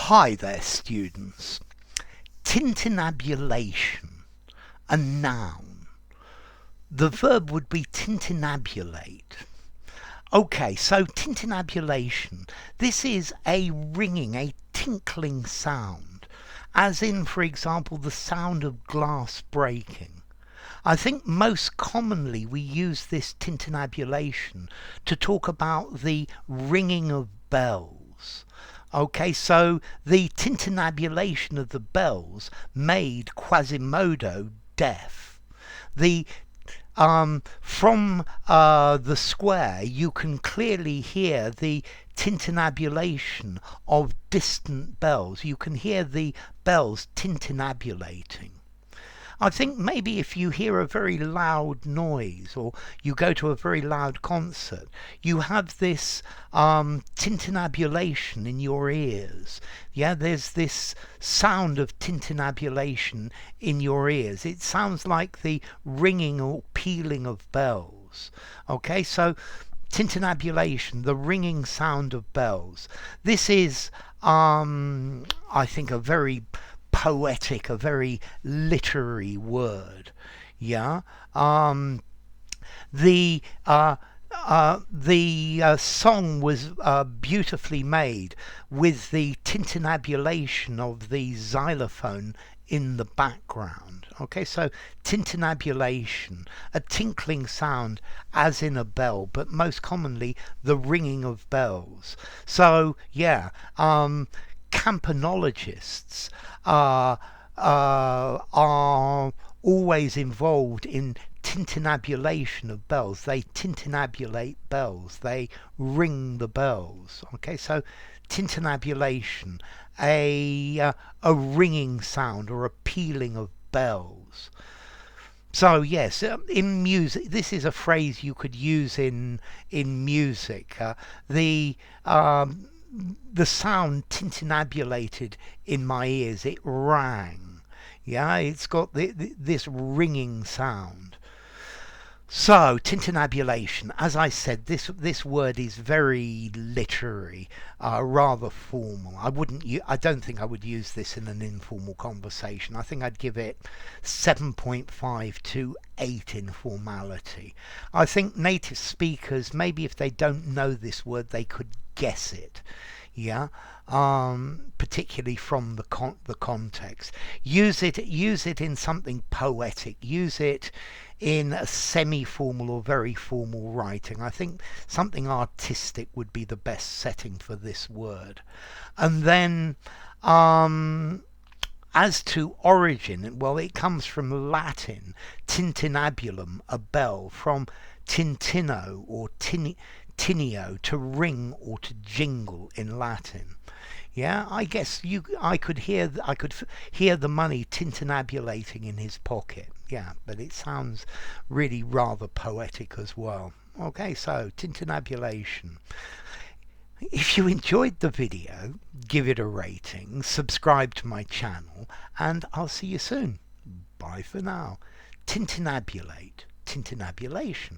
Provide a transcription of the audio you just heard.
Hi there, students. Tintinnabulation, a noun. The verb would be tintinnabulate. Okay, so tintinnabulation, this is a ringing, a tinkling sound, as in, for example, the sound of glass breaking. I think most commonly we use this tintinnabulation to talk about the ringing of bells. Okay, so the tintinnabulation of the bells made Quasimodo deaf. From the square, you can clearly hear the tintinnabulation of distant bells. You can hear the bells tintinnabulating. I think maybe if you hear a very loud noise or you go to a very loud concert, you have this tintinnabulation in your ears. Yeah, there's this sound of tintinnabulation in your ears. It sounds like the ringing or pealing of bells. Okay, so tintinnabulation, the ringing sound of bells. This is, I think, a very poetic, a very literary word. Yeah. The song was beautifully made with the tintinnabulation of the xylophone in the background. Okay, so tintinnabulation, a tinkling sound as in a bell, but most commonly the ringing of bells. So yeah, campanologists are always involved in tintinnabulation of bells. They tintinnabulate bells. They ring the bells. Okay, so tintinnabulation, a ringing sound or a pealing of bells. So yes, in music, this is a phrase you could use in music. The sound tintinnabulated in my ears. It rang. Yeah, it's got this ringing sound. So tintinnabulation, as I said, this word is very literary, rather formal. I don't think I would use this in an informal conversation. I think I'd give it 7.5 to 8 in formality. I think native speakers, maybe if they don't know this word, they could guess it. Yeah, particularly from the context. Use it in something poetic. Use it in a semi-formal or very formal writing. I think something artistic would be the best setting for this word. And then as to origin, well, it comes from Latin, tintinnabulum, a bell, from tintinno or tinio, to ring or to jingle in Latin. Yeah, I guess I could hear the money tintinnabulating in his pocket. Yeah, but it sounds really rather poetic as well. Okay, so tintinnabulation. If you enjoyed the video, give it a rating, subscribe to my channel, and I'll see you soon. Bye for now. Tintinnabulate, tintinnabulation.